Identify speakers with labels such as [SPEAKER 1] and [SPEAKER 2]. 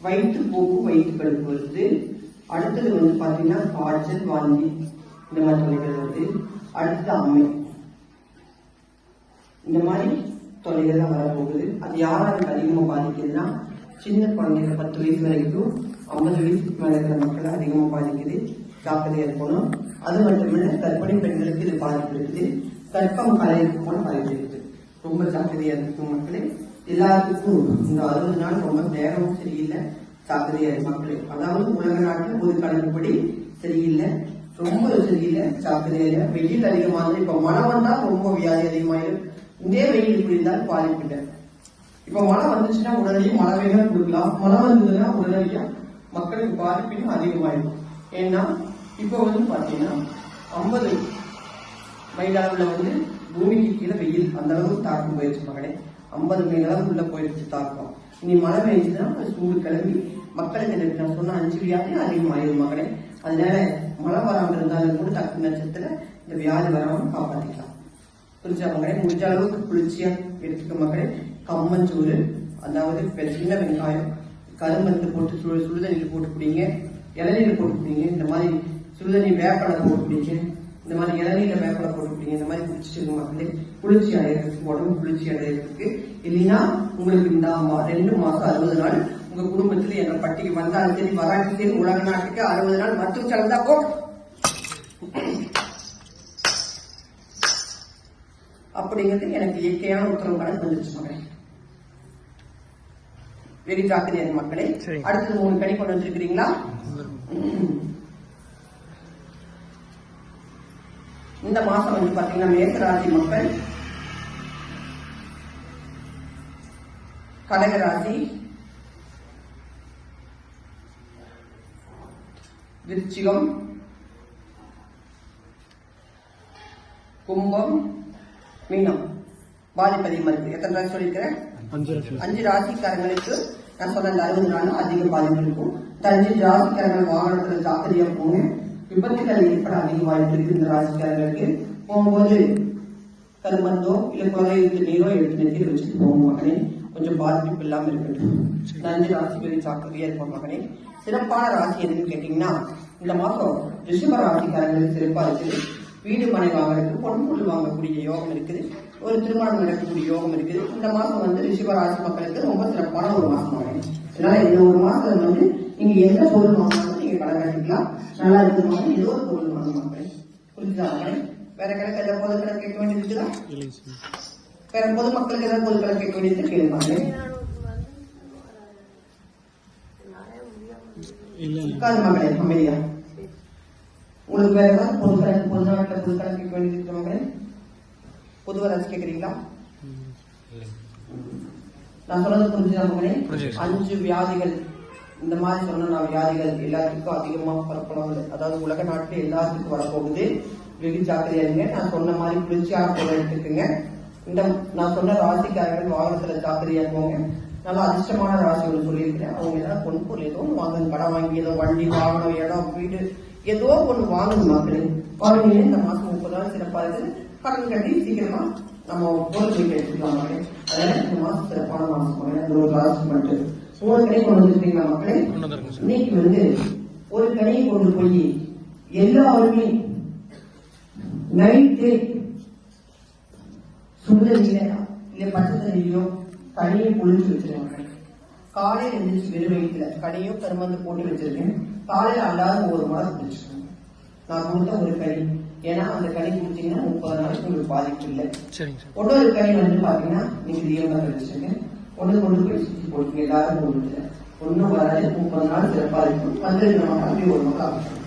[SPEAKER 1] வயிற்றுப்போக்கு வயிற்று கடுப்பு வருது. அடுத்தது வந்து பாத்தீங்கன்னா காய்ச்சல் வாந்தி இந்த மாதிரி தொலைகள் வருது. அடுத்தது அம்மை இந்த மாதிரி தொலைகள் தான் வரப்போகுது. அது யாராருக்கு அதிகமாக பாதிக்குதுன்னா சின்ன குழந்தைங்க 10 வயசு வரைக்கும் 50 வயசுக்கு மேல இருக்கிற மக்களை அதிகமாக பாதிக்குது. ஜாக்கிரதையா இருக்கணும். அது மட்டுமில்ல கர்ப்பிணி பெண்களுக்கு இது பாதிப்பு இருக்குது. கர்ப்பம் கலைக்கு போல பாதிப்பு இருக்குது. ரொம்ப ஜாக்கிரதையா இருக்கும் மக்களே. எல்லாத்துக்கும் இந்த 60 நாள் ரொம்ப நேரமும் சரியில்லை. ஜாக்கிரதையா இருக்கு மக்களே. அதாவது உலக நாட்டில் ஒரு கணக்குப்படி சரியில்லை, ரொம்ப சரியில்லை. ஜாக்கிரதையா வெயில் அதிகமாக இப்ப மழை வந்தா ரொம்ப வியாதி அதிகமாயிடும். இதே வெயில் இப்படி இருந்தாலும் பாதிப்பில்லை. இப்ப மழை வந்துச்சுன்னா உடனடியாக மழை வேணும் கொடுக்கலாம். மழை வந்ததுன்னா உடனடியா மக்களுக்கு பாதிப்பும் அதிகமாயிடும். ஏன்னா இப்ப வந்து பாத்தீங்கன்னா 50 மைல் அளவுல வந்து பூமிக்கு கீழே வெயில் அந்த அளவுக்கு தாக்கம் போயிடுச்சு மகளே. 50 மைல் அளவு உள்ள போயிடுச்சு தாக்கம். இனி மழை பெய்ஞ்சுன்னா சூடு கிளம்பி மக்களுக்கு நான் சொன்ன 5 வியாதி அதிகமாயிடும் மகளே. அதனால மழை வராமல் இருந்தாலும் கூட தக்கு நட்சத்திர இந்த வியாதி வராம காப்பாற்றிக்கலாம். புரிஞ்சா மகளே? முடிஞ்ச அளவுக்கு குளிர்ச்சியா எடுத்துக்க மகளே. கம்மஞ்சூறு, அதாவது சின்ன வெங்காயம் கரும்பருத்து போட்டு சுடுதண்ணியில் போட்டு குடிங்க, இளநீர் போட்டு குடிங்க. இந்த மாதிரி சுடுதண்ணி வேப்பலை போட்டு குடிங்க, இந்த மாதிரி இளநீர வேப்பலை போட்டு குடிங்க. இந்த மாதிரி குடிச்சிட்டு மக்களே குளிர்ச்சி அடையிறதுக்கு, உடம்பு குளிர்ச்சி அடையிறதுக்கு. இல்லைன்னா உங்களுக்கு இந்த 2 மாசம் 60 நாள் உங்க குடும்பத்துல என்ற பட்டிக்கு வந்தாலும் சரி வராட்டி சரி உலக நாட்டுக்கு 60 நாள் மருத்துவ செலவு தான் போகும். அப்படிங்கிறது எனக்கு இயற்கையான உத்தரவுகளை வந்துருச்சு மகளே. வெரி ஜாக்கிரதையா மக்களே. அடுத்தது 3 கனி கொண்டு வந்திருக்கிறீங்களா? இந்த மாசம் வந்து பாத்தீங்கன்னா மேசராசி மக்கள், கடகராசி, விருச்சிகம், கும்பம், மீனம் பாதிப்பு அதிகமா இருக்கு. எத்தனை ராசி சொல்லியிருக்கிறேன்? 5 ராசிக்காரங்களுக்கு நான் சொன்ன 60 நாளும் அதிக பாதிப்பு இருக்கும். 5 ராசிக்காரங்கள் வாகனத்துல ஜாக்கிரதையா போங்க. விபத்துகள் ஏற்பட அதிக வாய்ப்பு இருக்கு. இந்த ராசிக்காரங்களுக்கு போகும்போது கருமந்தோ இல்ல குழந்தை நீரோ எடுத்து நெத்தியில் வச்சுட்டு போகும் மகனே. கொஞ்சம் பாதிப்பு இல்லாம இருக்கட்டும். 5 ராசிகளில் ஜாக்கிரதையா இருப்போம் மகனே. சிறப்பான ராசி எதுன்னு கேட்டீங்கன்னா இந்த மாசம் ரிஷப ராசிக்காரங்களுக்கு சிறப்பா இருக்குது. வீடு மனை வாங்குறதுக்கு, பொன்பொருள் வாங்கக்கூடிய யோகம் இருக்குது. ஒரு திருமணம் நடக்கக்கூடிய யோகம் இருக்குது. இந்த மாசம் வந்து ரிஷப ராசி மக்களுக்கு ரொம்ப சிறப்பான ஒரு மாசம் ஆகும். அதனால இந்த ஒரு மாசம் வந்து நீங்க எந்த பொருள் வாங்கினாலும் நீங்க கடை கட்டிக்கலாம். நல்லா இருக்குமா? ஏதோ ஒரு பொருள் வாங்க மக்களே. புரிஞ்சுதா மக்களே? வேற கணக்கு ஏதாவது பொது கணக்கு கேட்க வேண்டியது இருக்குதா? வேற பொதுமக்களுக்கு ஏதாவது பொது கணக்கு கேட்க வேண்டியது கேளுமாங்களே. உட்காந்து மகளே அமைதியா. உங்களுக்கு வேற ஏதாவது பொது கணக்கு, பொது நாட்டில் பொது கணக்கு கேட்க வேண்டியது இருக்கு மகளே? பொதுவாக ஏதாச்சும் கேட்குறீங்களா? நான் சொன்னது புரிஞ்சுதா மகளே? 5 வியாதிகள் இந்த மாதிரி சொன்ன வியாதிகள் எல்லாத்துக்கும் அதிகமாக பரப்பலாம். அதாவது உலக நாட்டில் எல்லாத்துக்கும் வரப்போகுது. வெகு ஜாக்கிரதையா இருங்க. நான் சொன்ன மாதிரி குளிர்ச்சியான பொருள் எடுத்துக்கோங்க. இந்த நான் சொன்ன ராசிக்காரர்கள் வாகனத்துல ஜாக்கிரதையா போங்க. நல்லா அதிர்ஷ்டமான ராசி ஒன்று சொல்லியிருக்கிறேன். அவங்க ஏதாவது பொன்பொருள் ஏதோ ஒன்று வாங்கணும். கடன் வாங்கி ஏதோ வண்டி வாகனம் இடம் வீடு ஏதோ ஒன்று வாங்கணும் மக்களே. வாங்கினே இந்த மாசம் 30 நாள் சிறப்பா இருக்குது. கடன் கட்டி சீக்கிரமா நம்ம பொருள் வீட்டை எடுத்துக்கலாம் மக்களே. அதனால இந்த மாசம் சிறப்பான மாசம் போனேன். அந்த ஒரு ராசி மட்டும் 3 கனி கொண்டு வந்துருக்கீங்களா மக்களே? இன்னைக்கு வந்து ஒரு கனியை கொண்டு போய் எல்லாருமே நைட்டு சுடுதண்ணில இல்ல பச்சை தண்ணியோ கனியை புளிஞ்சு வச்சிருக்காங்க. காலையில எழுந்திரிச்சு வெறும் வயிற்றுல கனியோ கருமந்து போட்டு வச்சிருக்கேன். காலையில அல்லாத ஒரு முறை குடிச்சுக்கோங்க. நான் கொடுத்த ஒரு கனி. ஏன்னா அந்த கனி குடிச்சீங்கன்னா 30 நாளைக்கு உங்களுக்கு பாதிப்பு இல்லை. ஒன்னொரு கனி வந்து பாத்தீங்கன்னா நீங்க தீவிரமா வச்சிருக்கேன். ஒண்ணு கொண்டு போய் சுற்றி போட்டு எல்லாரும் போட்டு ஒன்னும் வராது. 30 நாள் சிறப்பா இருக்கும். வந்து நம்ம அப்படி ஒரு மக்கள்